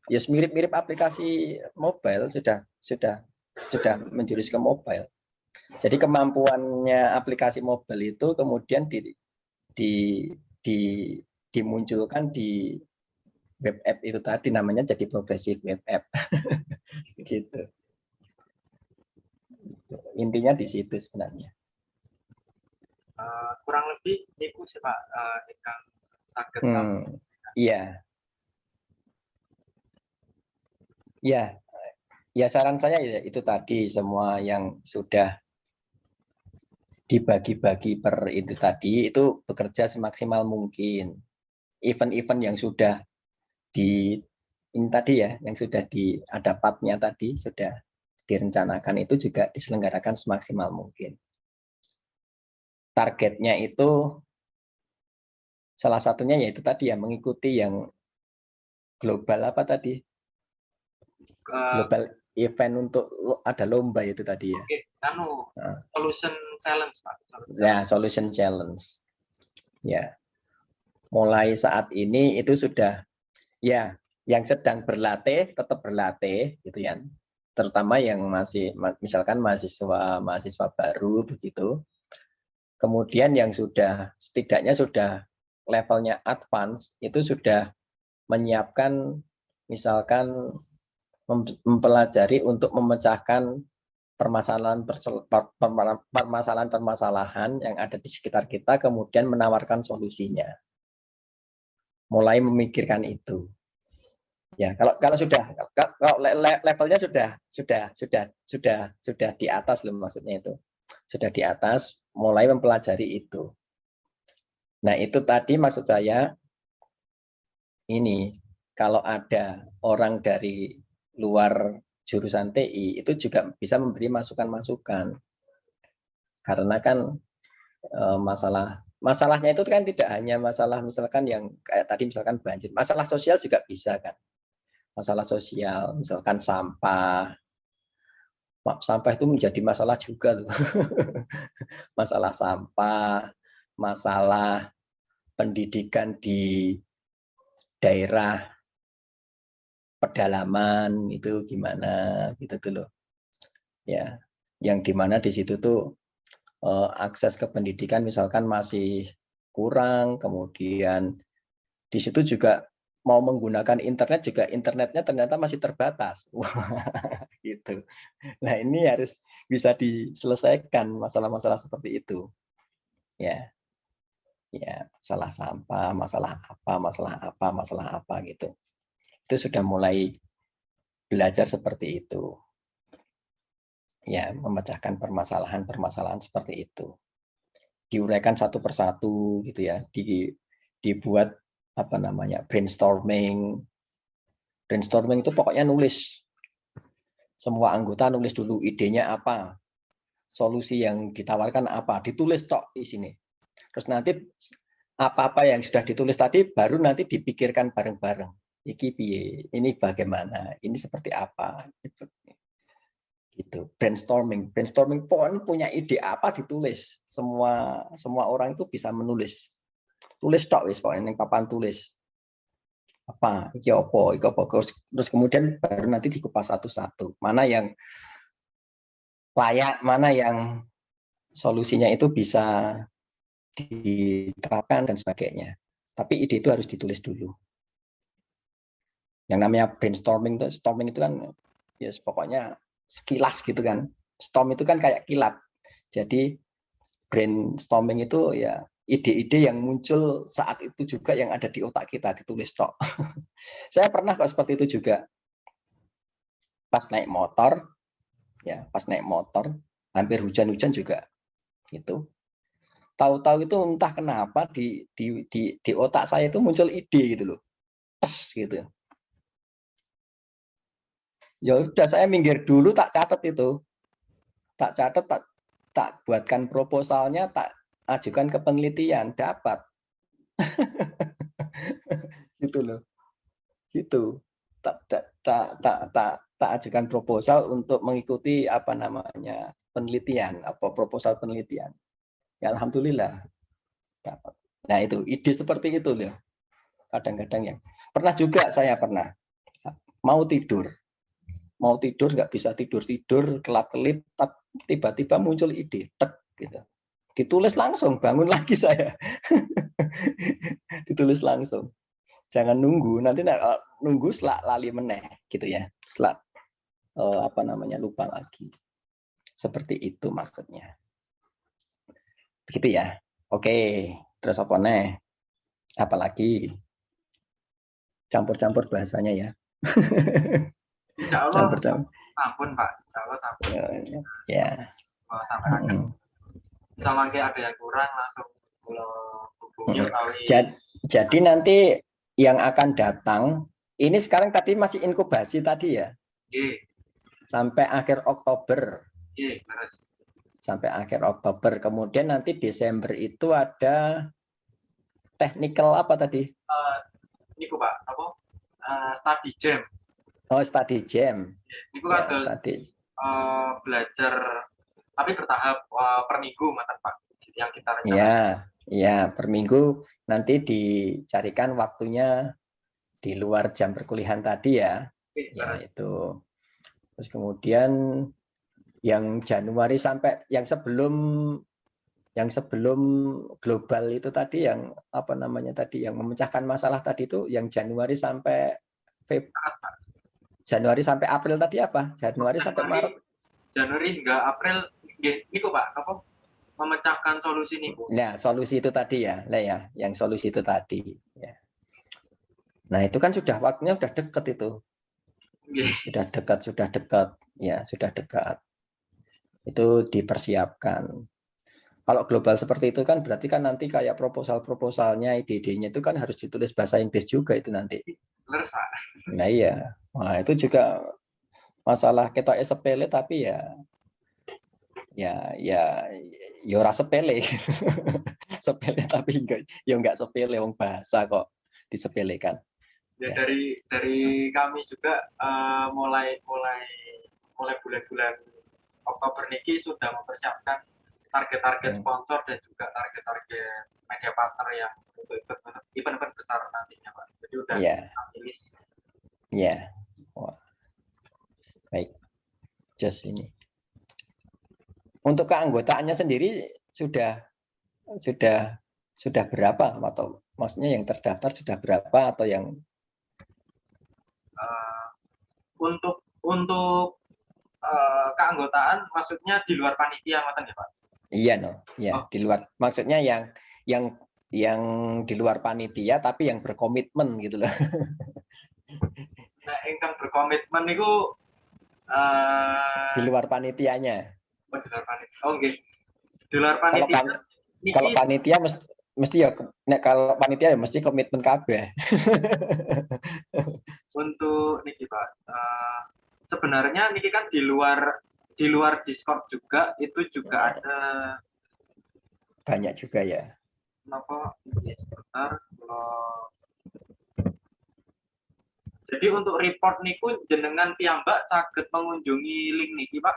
mirip-mirip aplikasi mobile sudah menjurus ke mobile. Jadi kemampuannya aplikasi mobile itu kemudian dimunculkan di web app itu tadi, namanya jadi progressive web app. Gitu. Intinya di situ sebenarnya. Kurang lebih itu sih Pak, ingkang saged iya. Ya, ya saran saya ya itu tadi, semua yang sudah dibagi-bagi per itu tadi itu bekerja semaksimal mungkin. Event-event yang sudah ini tadi ya, yang sudah ada part-nya tadi, sudah direncanakan itu juga diselenggarakan semaksimal mungkin. Targetnya itu salah satunya yaitu tadi ya, mengikuti yang global apa tadi? Global event untuk ada lomba itu tadi ya. Solution challenge Pak. Ya, solution challenge. Ya. Mulai saat ini itu sudah ya, yang sedang berlatih tetap berlatih gitu ya. Terutama yang masih misalkan mahasiswa baru begitu. Kemudian yang sudah setidaknya sudah levelnya advance itu sudah menyiapkan misalkan mempelajari untuk memecahkan permasalahan-permasalahan yang ada di sekitar kita, kemudian menawarkan solusinya. Mulai memikirkan itu. Ya, kalau sudah levelnya sudah di atas loh, maksudnya itu. Sudah di atas, mulai mempelajari itu. Nah, itu tadi maksud saya ini, kalau ada orang dari luar jurusan TI itu juga bisa memberi masukan-masukan. Karena kan masalahnya itu kan tidak hanya masalah misalkan yang kayak tadi misalkan banjir, masalah sosial juga bisa kan. Masalah sosial, misalkan sampah itu menjadi masalah juga loh. Masalah sampah, masalah pendidikan di daerah pedalaman itu gimana gitu tuh loh. Ya, yang dimana di situ tuh akses ke pendidikan misalkan masih kurang, kemudian di situ juga mau menggunakan internet juga internetnya ternyata masih terbatas. Gitu. Nah, ini harus bisa diselesaikan masalah-masalah seperti itu. Ya. Ya, masalah sampah, masalah apa gitu. Itu sudah mulai belajar seperti itu. Ya, memecahkan permasalahan-permasalahan seperti itu. Diuraikan satu persatu gitu ya, dibuat apa namanya, brainstorming. Brainstorming itu pokoknya nulis. Semua anggota nulis dulu idenya apa, solusi yang ditawarkan apa, ditulis tok di sini. Terus nanti apa-apa yang sudah ditulis tadi baru nanti dipikirkan bareng-bareng. Iki piye, ini bagaimana, ini seperti apa. Gitu. Brainstorming punya ide apa ditulis. Semua orang itu bisa menulis. Tulis tok wis pokoknya ning papan tulis. Apa, iki apa, terus kemudian baru nanti dikupas satu-satu. Mana yang layak, mana yang solusinya itu bisa diterapkan dan sebagainya. Tapi ide itu harus ditulis dulu. Yang namanya brainstorming itu kan ya pokoknya sekilas gitu kan. Storm itu kan kayak kilat. Jadi brainstorming itu ya ide-ide yang muncul saat itu juga yang ada di otak kita ditulis tok. Saya pernah kok seperti itu juga. Pas naik motor hampir hujan-hujan juga gitu. Tahu-tahu itu entah kenapa di otak saya itu muncul ide gitu loh. Tes gitu. Ya udah saya minggir dulu, tak catat itu. Tak catat, tak buatkan proposalnya, tak ajukan ke penelitian, dapat. Gitu loh. Gitu. tak ajukan proposal untuk mengikuti apa namanya penelitian, apa proposal penelitian. Ya alhamdulillah dapat. Nah itu ide seperti itu loh. Kadang-kadang yang pernah juga saya pernah mau tidur nggak bisa tidur kelap-kelip, tiba-tiba muncul ide, tek gitu. Ditulis langsung, bangun lagi saya. Ditulis langsung. Jangan nunggu, nanti nunggu selak lali meneh gitu ya. Selak apa namanya lupa lagi. Seperti itu maksudnya. Begitu ya. Oke, terus apa nih? Apalagi campur-campur bahasanya ya. Insya Allah ampun Pak, Insya Allah ampun. Ya. Kalau sampai sama kayak ada yang kurang langsung kalau hubungi utawi. Jadi nanti yang akan datang ini sekarang tadi masih inkubasi tadi ya. Sampai akhir Oktober. Sampai akhir Oktober. Kemudian nanti Desember itu ada technical apa tadi? Ini Pak, apa? Study jam. Oh, study jam. Ini kan belajar tapi bertahap per minggu matan Pak yang kita rencanakan. Ya, per minggu nanti dicarikan waktunya di luar jam perkuliahan tadi ya. Ya itu. Terus kemudian yang Januari sampai yang sebelum global itu tadi yang apa namanya tadi yang memecahkan masalah tadi itu yang Januari sampai April tadi apa? Januari sampai Maret. Januari hingga April ini kok Pak, apa? Memecahkan solusi nih, Bu. Nah, solusi itu tadi ya. Nah ya, yang solusi itu tadi ya. Nah, itu kan sudah waktunya sudah dekat itu. Sudah dekat. Ya, sudah dekat. Itu dipersiapkan. Kalau global seperti itu kan berarti kan nanti kayak proposal-proposalnya, ide-idenya itu kan harus ditulis bahasa Inggris juga itu nanti. Nah iya, nah, itu juga masalah kita sepele tapi ya ora sepele. Sepele tapi enggak sepele, wong bahasa kok disepelekan. Ya, dari kami juga mulai bulan-bulan Oktober niki sudah mempersiapkan target-target sponsor dan juga target-target media partner yang untuk event-event besar nantinya Pak. Jadi udah tulis. Iya. Baik. Just ini. Untuk keanggotaannya sendiri sudah berapa atau maksudnya yang terdaftar sudah berapa atau yang untuk keanggotaan maksudnya di luar panitia ya Pak? Iya di luar maksudnya yang di luar panitia tapi yang berkomitmen gitu loh. Nah, yang berkomitmen itu di luar panitianya. Di luar panitia. Oke. Di luar panitia. Kalau panitia mesti ya kalau panitia ya mesti komitmen kabeh. Untuk niki Pak, sebenarnya niki kan di luar Discord juga itu juga ada banyak juga ya. Kenapa? Sebentar. Jadi untuk report niku jenengan piyambak saged mengunjungi link niki Pak.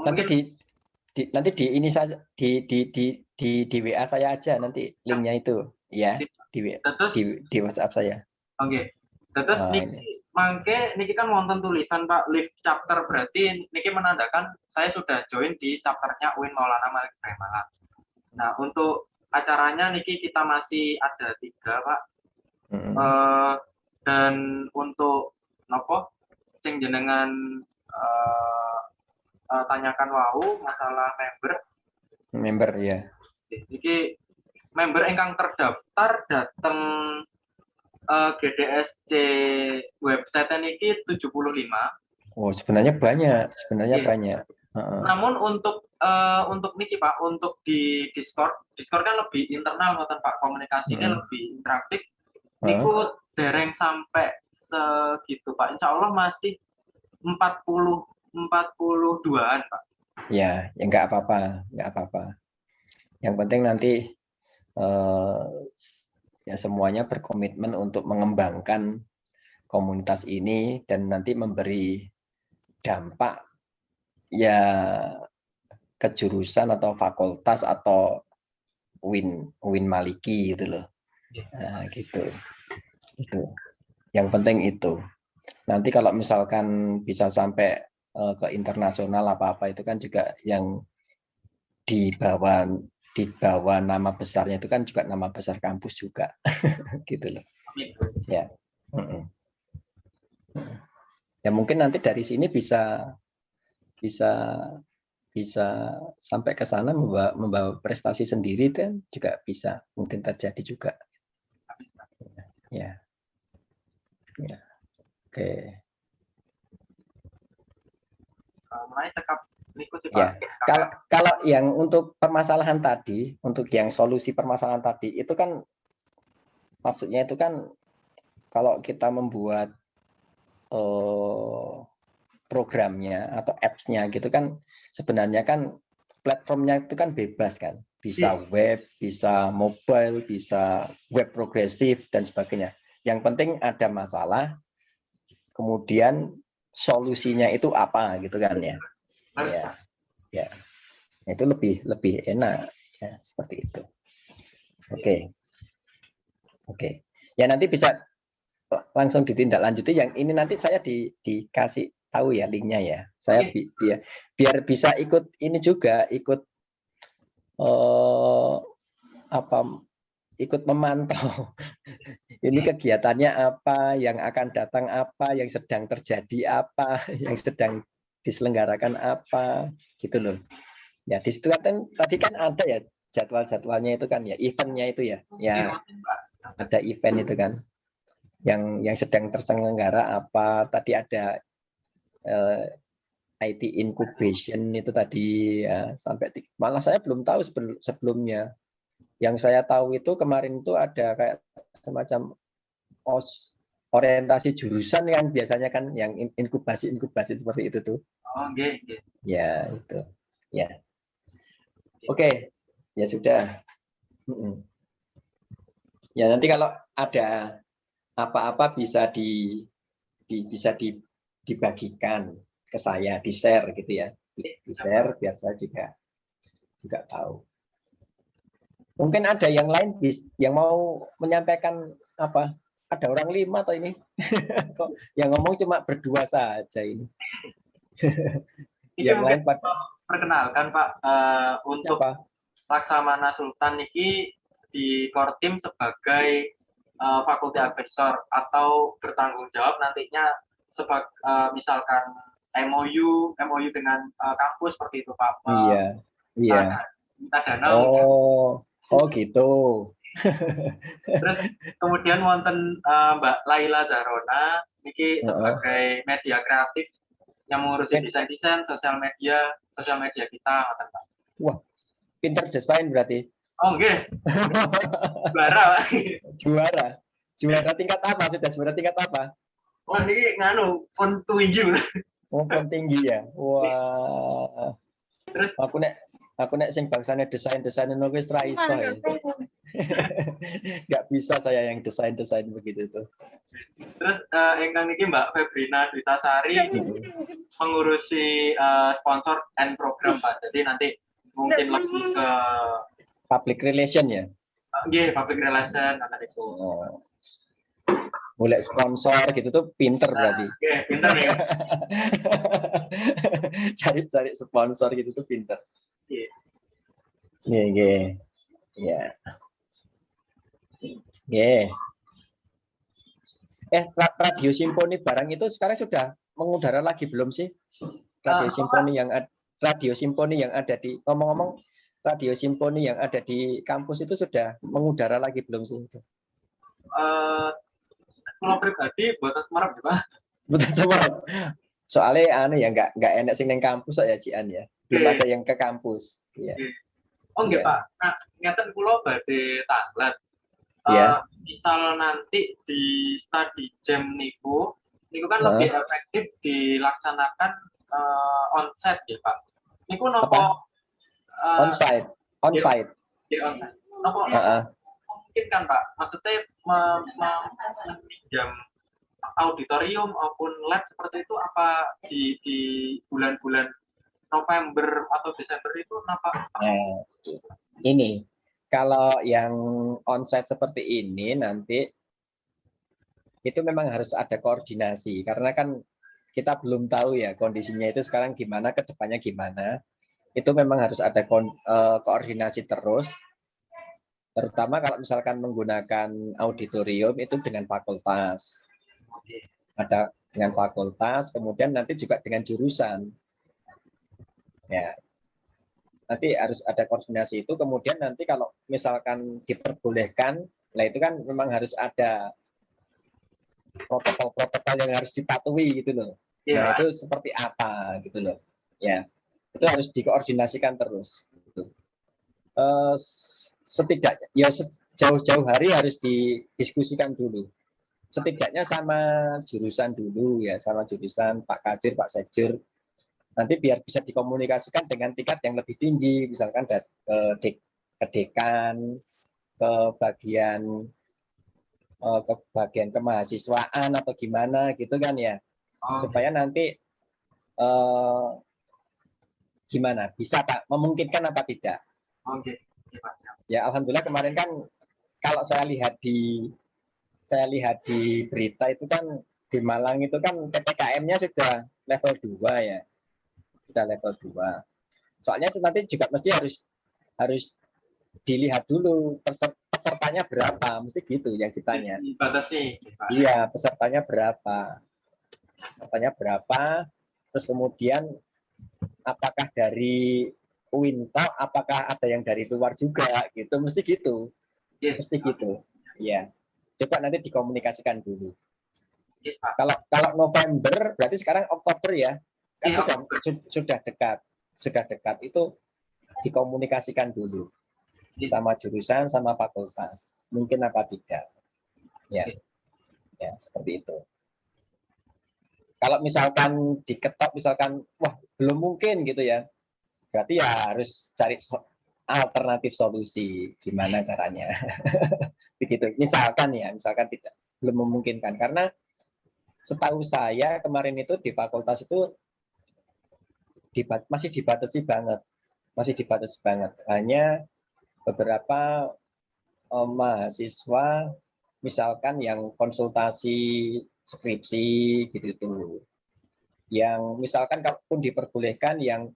Nanti di ini saja di WA saya aja nanti linknya itu ya di WhatsApp saya. Oke. Terus niki kan wonten tulisan Pak live chapter berarti niki menandakan saya sudah join di chapternya UIN Maulana Malik Malang. Nah untuk acaranya niki kita masih ada 3 Pak. Dan untuk nopo sing jenengan tanyakan wau masalah member ya. Jadi member ingkang terdaftar datang GDSC website niki 75. Oh, sebenarnya banyak, banyak. Namun untuk niki Pak, untuk di Discord kan lebih internal ngoten Pak, komunikasinya lebih interaktif. Niku dereng sampai segitu Pak. Insya Allah masih 42-an Pak. Ya enggak apa-apa. Yang penting nanti ya semuanya berkomitmen untuk mengembangkan komunitas ini dan nanti memberi dampak ya ke jurusan atau fakultas atau win maliki gitu loh. Nah, gitu. Itu. Yang penting itu. Nanti kalau misalkan bisa sampai ke internasional apa-apa itu kan juga yang di bawah nama besarnya itu kan juga nama besar kampus juga. Gitu loh. Ya. Ya mungkin nanti dari sini bisa sampai ke sana membawa prestasi sendiri dan juga bisa mungkin terjadi juga. Ya. Ya. Oke. Ya. Kalau yang untuk permasalahan tadi, untuk yang solusi permasalahan tadi itu kan maksudnya itu kan kalau kita membuat programnya atau apps-nya gitu kan sebenarnya kan platformnya itu kan bebas kan, bisa web, bisa mobile, bisa web progresif dan sebagainya. Yang penting ada masalah, kemudian solusinya itu apa gitu kan ya. Ya. Itu lebih enak ya, seperti itu. Oke. Ya nanti bisa langsung ditindaklanjuti. Yang ini nanti saya dikasih tahu ya linknya ya. Saya biar bisa ikut ini juga, ikut ikut memantau ini kegiatannya apa, yang akan datang apa, yang sedang terjadi apa, yang sedang diselenggarakan apa, gitu loh. Ya di situ kan tadi kan ada ya jadwal-jadwalnya itu kan ya, eventnya itu ya, ya ada event itu kan, yang sedang terselenggara apa, tadi ada IT incubation itu tadi ya, sampai malah saya belum tahu sebelumnya. Yang saya tahu itu kemarin itu ada kayak semacam orientasi jurusan yang biasanya kan yang inkubasi seperti itu tuh. Ya itu. Ya. Oke. Ya sudah. Ya nanti kalau ada apa-apa bisa dibagikan ke saya, di-share gitu ya. Di-share biar saya juga tahu. Mungkin ada yang lain yang mau menyampaikan apa? Ada orang 5 atau ini? Kok yang ngomong cuma berdua saja ini. Yang lain Pak perkenalkan Pak untuk Laksamana Sultan ini di Kortim sebagai fakulti advisor atau bertanggung jawab nantinya sebagai misalkan MOU dengan kampus seperti itu Pak. Iya. Minta dana. Oh gitu. Terus kemudian wonten Mbak Laila Zarona niki sebagai media kreatif yang mengurusi desain sosial media kita. Wah, pinter desain berarti. Oh enggak. Juara tingkat apa? Sudah juara tingkat apa? Oh ini nganu font tinggi. Oh font tinggi ya. Wah. Terus aku nek sing bangsane desain ngono wis ra iso ya. Nggak bisa saya yang desain begitu tuh. Terus ingkang niki Mbak Febrina Dwitasari mengurusi sponsor and program Pak. Jadi nanti mungkin lebih ke public relation ya. Iya, public relation kata itu. Mulai sponsor gitu tuh pinter berarti. Iya, pinter ya. Cari sponsor gitu tuh pinter. Iya. Radio Simponi Barang itu sekarang sudah mengudara lagi belum sih? Radio Simponi yang ada di ngomong-ngomong Radio Simponi yang ada di kampus itu sudah mengudara lagi belum sih? Kalau pribadi buatan Semarang Pak. Buatan Semarang. Soalnya ya nggak enak sing neng kampus ya Cian ya. Belum ada yang ke kampus. Iya. Oh enggak Pak. Nah, ngeten kula badhe tanglet. Misal nanti di study jam niku kan lebih efektif dilaksanakan onsite ya Pak. Niku nopo onsite. Iya onsite. Nopo mungkin kan Pak. Maksudnya meminjam auditorium maupun lab seperti itu, apa di bulan-bulan November atau Desember itu nampak? Ini kalau yang onsite seperti ini nanti itu memang harus ada koordinasi karena kan kita belum tahu ya kondisinya itu sekarang gimana, kedepannya gimana. Itu memang harus ada koordinasi terus, terutama kalau misalkan menggunakan auditorium itu dengan fakultas. Ada dengan fakultas, kemudian nanti juga dengan jurusan. Ya, nanti harus ada koordinasi itu, kemudian nanti kalau misalkan diperbolehkan, nah itu kan memang harus ada protokol-protokol yang harus dipatuhi gitu loh. Nah itu seperti apa gitu loh. Ya, itu harus dikoordinasikan terus. Gitu. Setidaknya ya jauh-jauh hari harus didiskusikan dulu. Setidaknya sama jurusan dulu ya, sama jurusan Pak Kajir, Pak Sekjur. Nanti biar bisa dikomunikasikan dengan tingkat yang lebih tinggi, misalkan ke dekan, ke bagian kemahasiswaan atau gimana gitu kan ya, supaya nanti gimana bisa Pak memungkinkan apa tidak? Ya alhamdulillah kemarin kan kalau saya lihat di berita itu kan di Malang itu kan PPKM-nya sudah level 2 ya, sudah level 2. Soalnya itu nanti juga mesti harus dilihat dulu pesertanya berapa, mesti gitu yang ditanya. Dibatasi. Iya, pesertanya berapa, terus kemudian apakah dari UINTA, apakah ada yang dari luar juga, gitu, mesti gitu, ya. Coba nanti dikomunikasikan dulu. Kalau November, berarti sekarang Oktober ya, kan sudah dekat, itu dikomunikasikan dulu sama jurusan, sama fakultas, mungkin apa tidak, ya seperti itu. Kalau misalkan diketok, misalkan wah belum mungkin gitu ya, berarti ya harus cari alternatif solusi, gimana caranya. Begitu. Misalkan tidak, belum memungkinkan, karena setahu saya kemarin itu di fakultas itu masih dibatasi banget, hanya beberapa mahasiswa misalkan yang konsultasi skripsi gitu, yang misalkan kalaupun diperbolehkan yang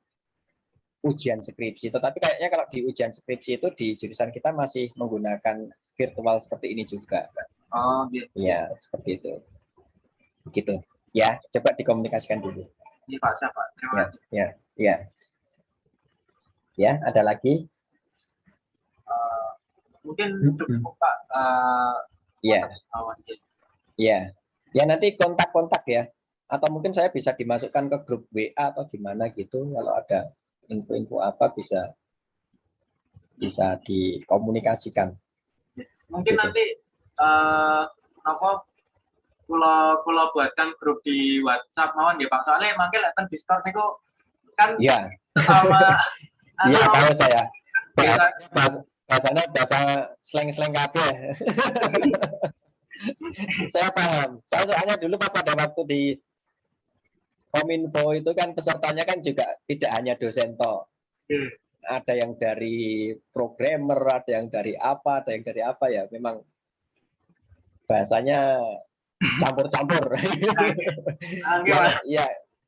ujian skripsi, tetapi kayaknya kalau di ujian skripsi itu di jurusan kita masih menggunakan virtual seperti ini juga. Gitu. Ya seperti itu, begitu ya. Coba dikomunikasikan dulu. Ini Pak, siapa? Ya, ada lagi? Mungkin cukup Pak. Ya nanti kontak ya, atau mungkin saya bisa dimasukkan ke grup WA atau gimana gitu, kalau ada info-info apa bisa dikomunikasikan. Mungkin gitu. Nanti kalau buatkan grup di WhatsApp mawon ya Pak, soalnya mangkel teng Discord niku kan sama iya tahu saya. Bahasa slang kabeh. Saya paham. Saya soalnya dulu pada waktu di Kominfo itu kan pesertanya kan juga tidak hanya dosen toh. Ada yang dari programmer, ada yang dari apa ya. Memang bahasanya campur-campur.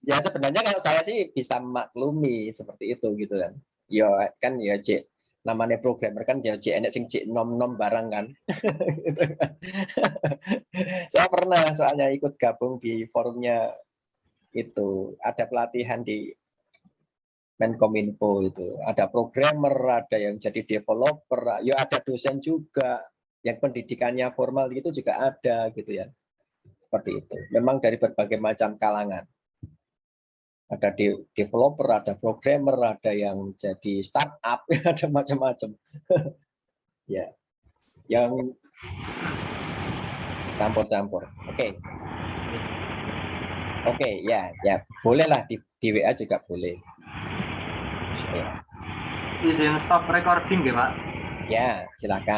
Ya sebenarnya kalau saya sih bisa maklumi seperti itu gitu kan. Namanya programmer kan ya enek sing nom barang kan. Saya pernah soalnya ikut gabung di forumnya itu, ada pelatihan di Menkominfo itu, ada programmer, ada yang jadi developer, ya ada dosen juga yang pendidikannya formal itu juga ada gitu ya. Seperti itu. Memang dari berbagai macam kalangan. Ada developer, ada programmer, ada yang jadi startup, ada macam-macam. Ya. Yang campur-campur. Oke, ya. Bolehlah di WA juga boleh. Izin stop recording ya, Pak? Ya, silakan.